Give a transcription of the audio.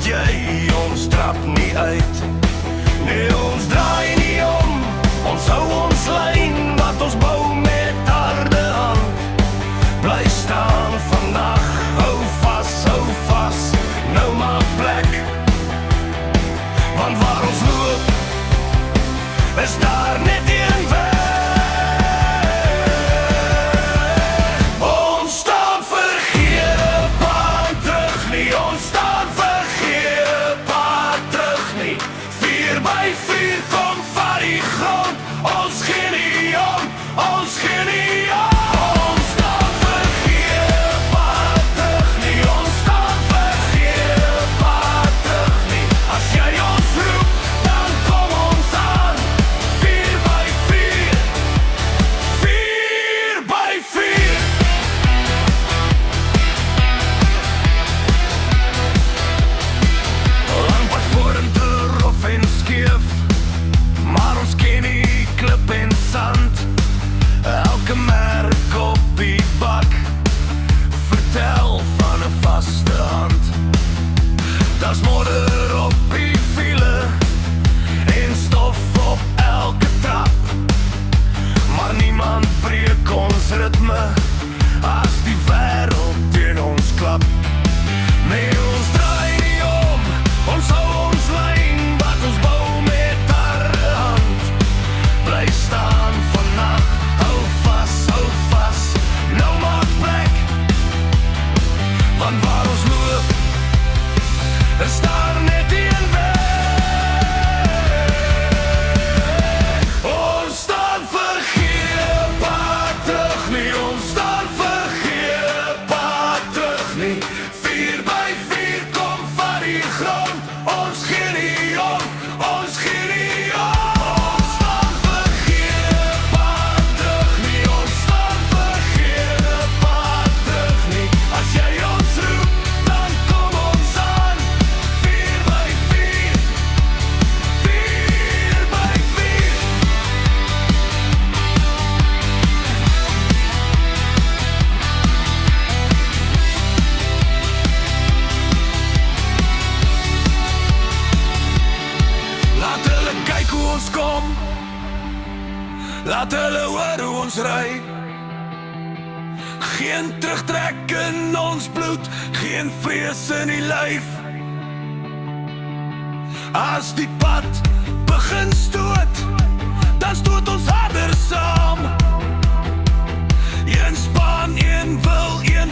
jy, ons trap nie uit. Nee, ons draai nie om, ons hou ons lyn, wat ons bou met harde hand. Bly staan vandag, hou vas, nou maak plek. Want waar ons loop, is daar net een weg. Ons staan vir geen pad terug nie, ons staan vir geen pad terug nie. 4x4 kom van die grond, ons gee nie om, ons gee nie om. Ons staan vir geen pad terug nie, ons staan vir geen pad terug nie. As jy ons roep, dan kom ons aan. 4x4, 4x4. Lang pad vorentoe, rof en skeef, maar ons ken nie klip en sand. Elke merk op die bak vertel van 'n vaste hand. Daar's modder op die file en stof op elke trap, maar niemand breek ons ritme as die wêreld teen ons klap. Nee, ons draai nie om, ons hou ons lyn, wat ons bou met harde hand. Bly staan vannacht, hou vas, nou maak plek. Want waar ons loop, is daar net een weg. Ons staan vir geen pad terug nie, ons staan vir geen pad terug nie. 4x4 kom van die grond, ons gee nie om, ons gee nie om. Ons staan vir geen pad terug nie, ons staan vir geen pad terug nie. As jy ons roep, dan kom ons aan. 4x4, 4x4. Laat hulle kyk hoe ons kom, laat hulle hoor hoe ons ry. Geen terugtrek in ons bloed, geen vrees in die lyf. As die pad begin stoot, dan stoot ons harder saam. Een span, een wil, een